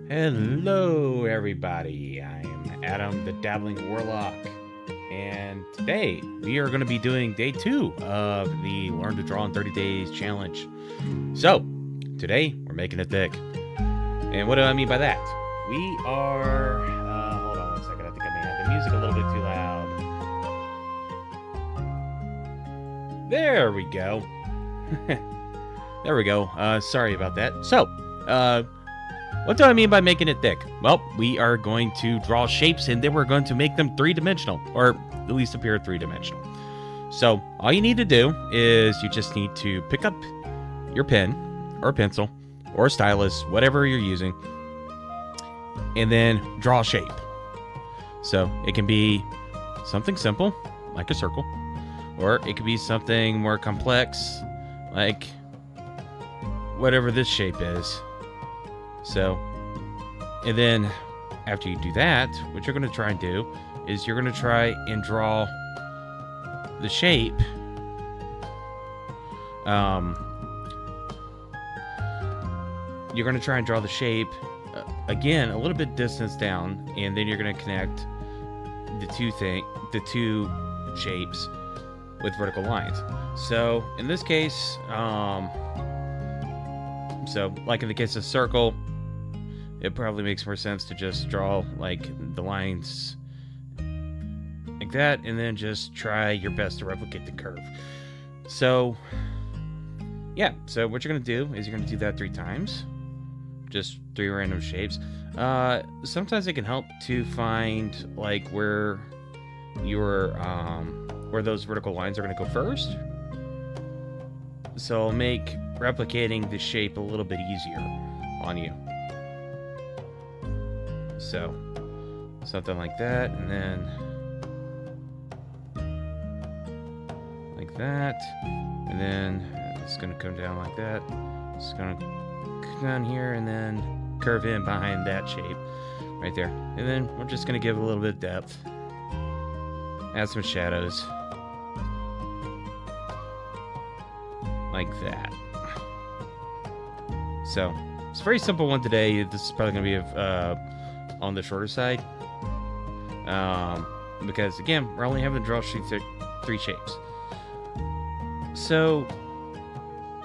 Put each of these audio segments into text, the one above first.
Hello, everybody. I'm Adam, the Dabbling Warlock, and today we are going to be doing day 2 of the Learn to Draw in 30 Days challenge. So, today we're making it thick. And what do I mean by that? We are. Hold on one second. I think I may have the music a little bit too loud. There we go. There we go. Sorry about that. So, what do I mean by making it thick? Well, we are going to draw shapes and then we're going to make them three-dimensional, or at least appear three-dimensional. So all you need to do is you just need to pick up your pen or pencil or stylus, whatever you're using, and then draw a shape. So it can be something simple, like a circle, or it could be something more complex, like whatever this shape is. So, and then after you do that, what you're going to try and do is you're going to try and draw the shape. You're going to try and draw the shape again a little bit distance down, and then you're going to connect the two shapes with vertical lines. So in this case, so like in the case of circle, it probably makes more sense to just draw like the lines like that, and then just try your best to replicate the curve. So yeah, so what you're going to do is you're going to do that 3 times, just 3 random shapes. Sometimes it can help to find like where your where those vertical lines are going to go first, so it'll make replicating the shape a little bit easier on you. So something like that, and then like that, and then it's going to come down like that. It's going to come down here and then curve in behind that shape right there. And then we're just going to give a little bit of depth, add some shadows like that. So it's a very simple one today. This is probably going to be on the shorter side, because again, we're only having to draw 3 shapes. So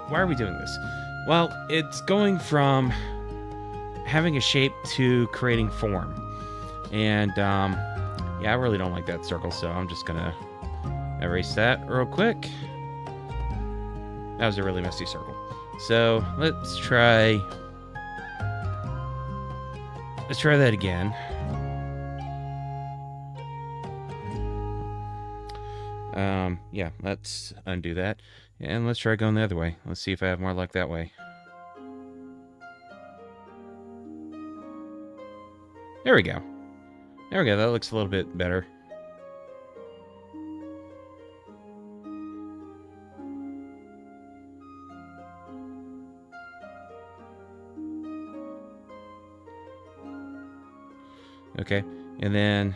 why are we doing this? Well, it's going from having a shape to creating form. And yeah, I really don't like that circle, so I'm just gonna erase that real quick. That was a really messy circle. So let's try that again. Yeah, let's undo that. And let's try going the other way. Let's see if I have more luck that way. There we go. There we go. That looks a little bit better. Okay, and then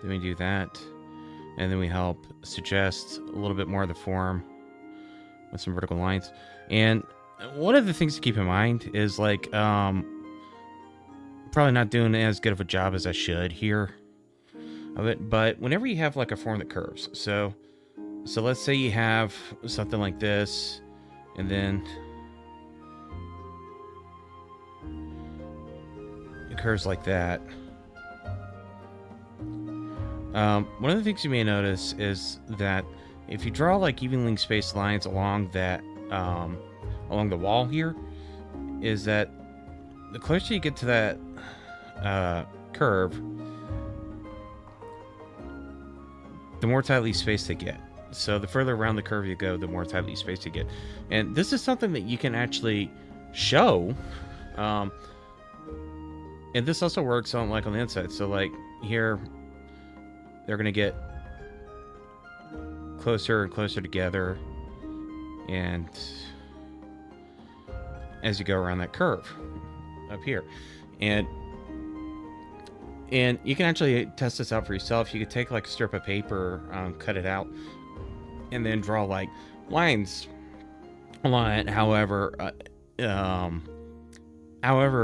we do that, and then we help suggest a little bit more of the form with some vertical lines. And one of the things to keep in mind is like probably not doing as good of a job as I should here of it, but whenever you have like a form that curves, so let's say you have something like this, and then it curves like that. One of the things you may notice is that if you draw like evenly spaced lines along that along the wall here, is that the closer you get to that curve, the more tightly spaced they get. So the further around the curve you go, the more tightly spaced you get. And this is something that you can actually show. And this also works on like on the inside. So like here, they're going to get closer and closer together. And as you go around that curve up here. And you can actually test this out for yourself. You could take like a strip of paper, cut it out, and then draw like lines along it, however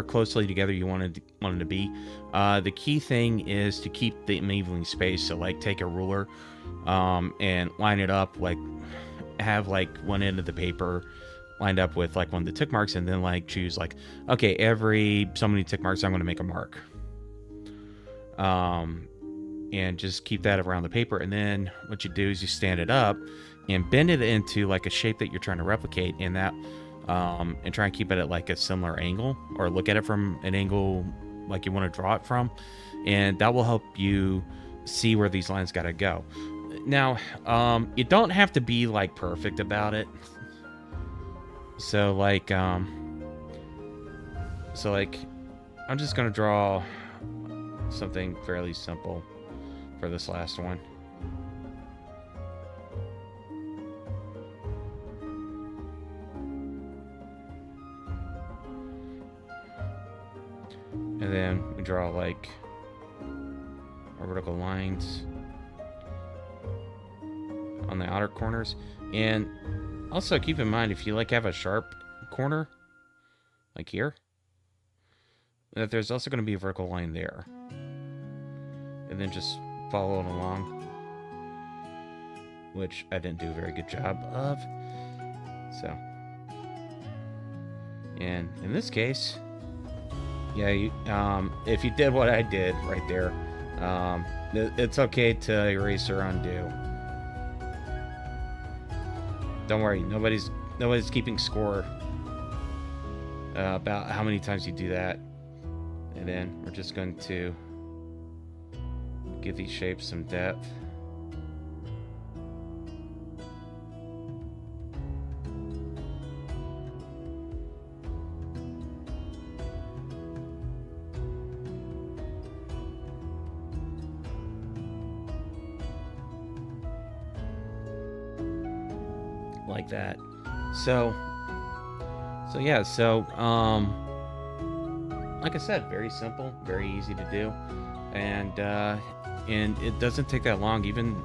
closely together you want them to be. The key thing is to keep them evenly spaced. So like take a ruler and line it up, like have like one end of the paper lined up with like one of the tick marks, and then like choose like, okay, every so many tick marks I'm going to make a mark. And just keep that around the paper. And then what you do is you stand it up and bend it into like a shape that you're trying to replicate, and that and try and keep it at like a similar angle, or look at it from an angle like you want to draw it from, and that will help you see where these lines got to go. Now, you don't have to be like perfect about it. So like I'm just gonna draw something fairly simple for this last one. And then we draw like our vertical lines on the outer corners. And also keep in mind, if you like have a sharp corner like here, that there's also going to be a vertical line there. And then just follow it along, which I didn't do a very good job of. So, and in this case, yeah, if you did what I did right there, it's okay to erase or undo. Don't worry, nobody's keeping score about how many times you do that. And then we're just going to give these shapes some depth. Like that. So yeah, like I said, very simple, very easy to do, and it doesn't take that long, even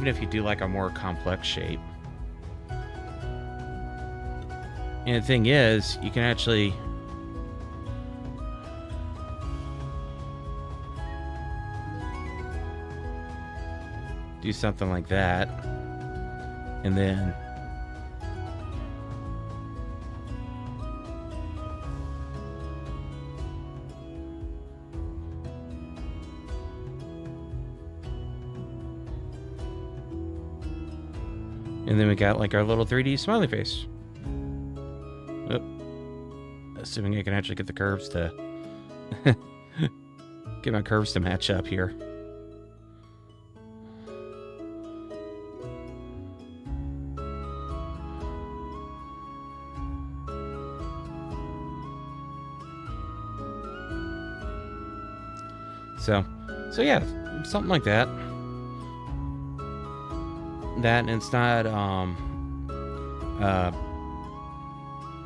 if you do like a more complex shape. And the thing is, you can actually do something like that, and then we got like our little 3D smiley face. Oh, assuming I can actually get the curves to get my curves to match up here. So yeah, something like that. And it's not,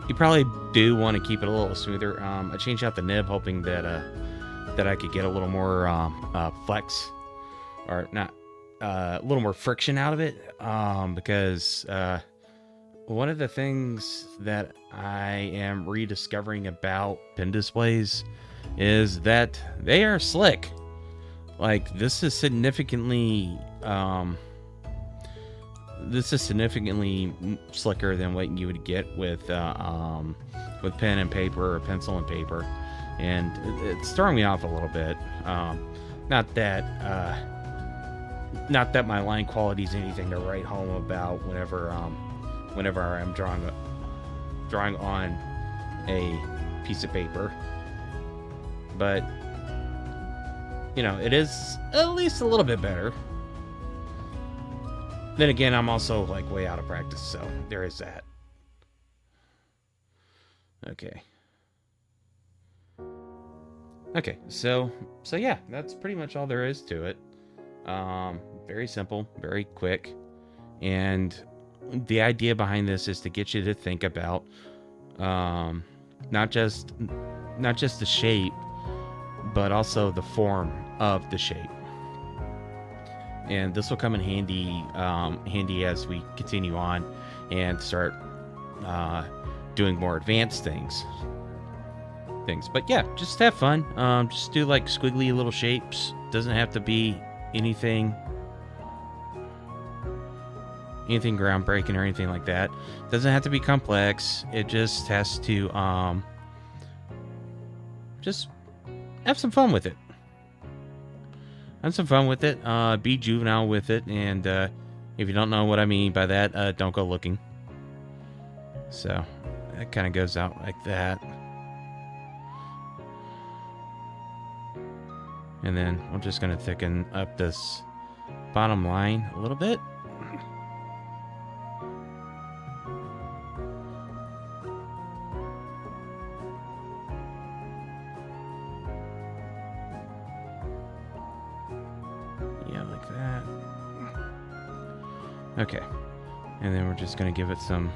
you probably do want to keep it a little smoother. I changed out the nib, hoping that I could get a little more flex, or not, a little more friction out of it. Because one of the things that I am rediscovering about pen displays is that they are slick. Like, this is significantly slicker than what you would get with pen and paper or pencil and paper, and it's throwing me off a little bit. Not that my line quality is anything to write home about whenever I'm drawing on a piece of paper, but you know, it is at least a little bit better. Then again, I'm also like way out of practice, so there is that. Okay, so yeah, that's pretty much all there is to it. Very simple, very quick, and the idea behind this is to get you to think about not just the shape, but also the form of the shape. and this will come in handy as we continue on and start doing more advanced things. But yeah, just have fun. Just do like squiggly little shapes. Doesn't have to be anything groundbreaking or anything like that. Doesn't have to be complex. It just has to just have some fun with it. Be juvenile with it, and if you don't know what I mean by that, don't go looking. So that kind of goes out like that. And then we're just going to thicken up this bottom line a little bit. Yeah, like that. Okay. And then we're just going to give it some...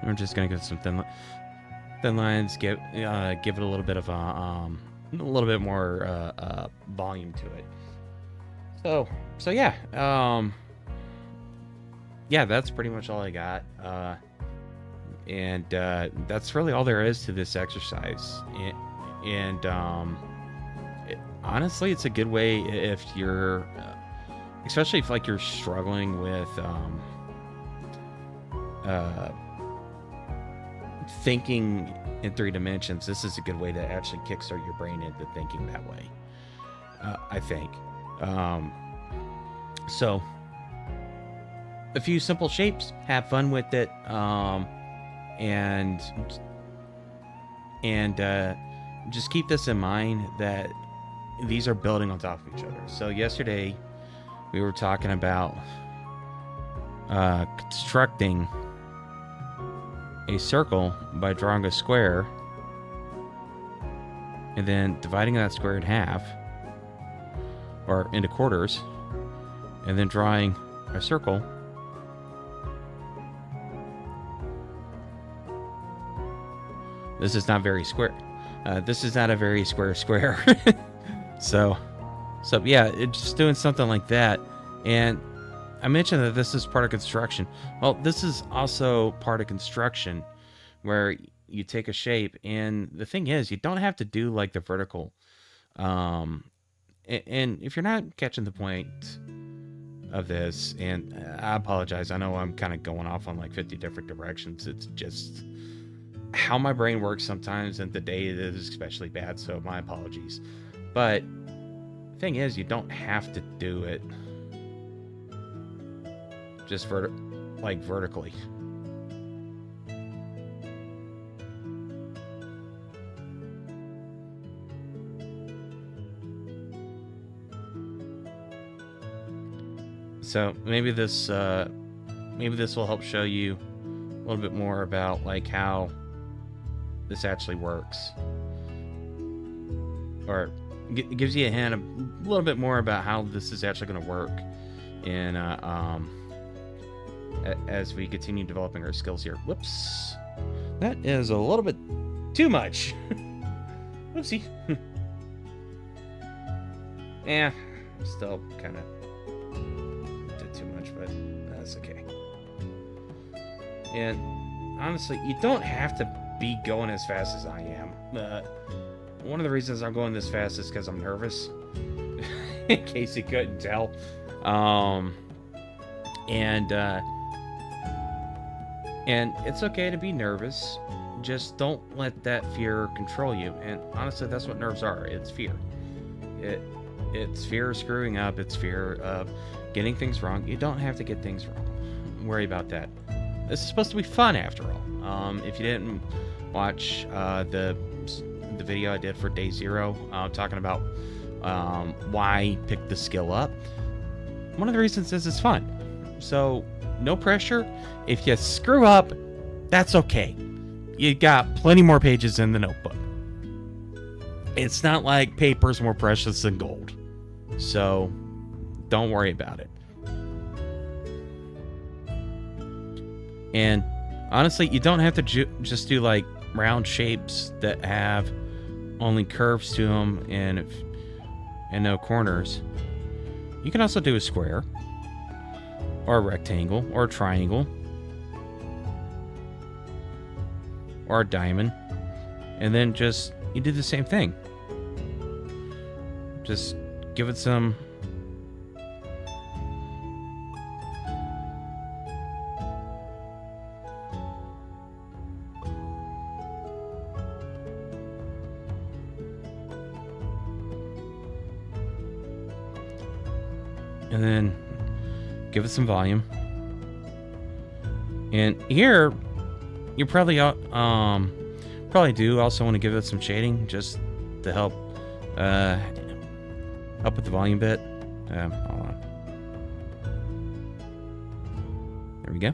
We're just gonna get some thin lines. Give it a little bit of a little bit more volume to it. So yeah, yeah, that's pretty much all I got. And that's really all there is to this exercise. And honestly, it's a good way if you're, especially if like you're struggling with thinking in 3 dimensions. This is a good way to actually kickstart your brain into thinking that way, I think. So a few simple shapes, have fun with it, and just keep this in mind that these are building on top of each other. So yesterday we were talking about constructing a circle by drawing a square and then dividing that square in half or into quarters, and then drawing a circle this is not very square. This is not a very square. so yeah, it's just doing something like that. And I mentioned that this is part of construction. Well, this is also part of construction where you take a shape, and the thing is, you don't have to do like the vertical. And if you're not catching the point of this, and I apologize, I know I'm kind of going off on like 50 different directions. It's just how my brain works sometimes, and the day is especially bad, so my apologies. But the thing is, you don't have to do it just vertically. So maybe this will help show you a little bit more about like how this actually works, or gives you a hint a little bit more about how this is actually going to work in as we continue developing our skills here. Whoops, that is a little bit too much. Whoopsie. Yeah, still kind of did too much, but that's okay. And honestly, you don't have to be going as fast as I am. One of the reasons I'm going this fast is because I'm nervous, in case you couldn't tell. And it's okay to be nervous. Just don't let that fear control you. And honestly, that's what nerves are. It's fear. It's fear of screwing up. It's fear of getting things wrong. You don't have to get things wrong. Don't worry about that. This is supposed to be fun after all. If you didn't watch the video I did for day 0, talking about why pick the skill up, one of the reasons is it's fun. So no pressure. If you screw up, that's okay. You got plenty more pages in the notebook. It's not like paper's more precious than gold. So don't worry about it. And Honestly, you don't have to just do like round shapes that have only curves to them and no corners. You can also do a square, or a rectangle, or a triangle, or a diamond, and then just you do the same thing. Just give it some and then give it some volume. And here you probably do also want to give it some shading just to help with the volume bit. Hold on. There we go.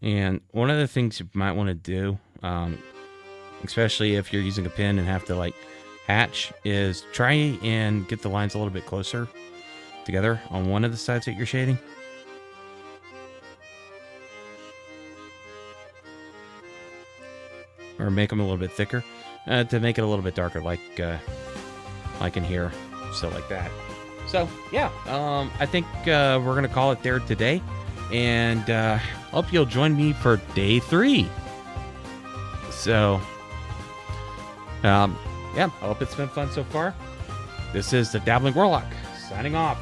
And one of the things you might want to do, especially if you're using a pen and have to like hatch, is try and get the lines a little bit closer together on one of the sides that you're shading. Or make them a little bit thicker to make it a little bit darker, like in here, so like that. So yeah, I think we're gonna call it there today, and hope you'll join me for day 3. So yeah, I hope it's been fun so far. This is the Dabbling Warlock signing off.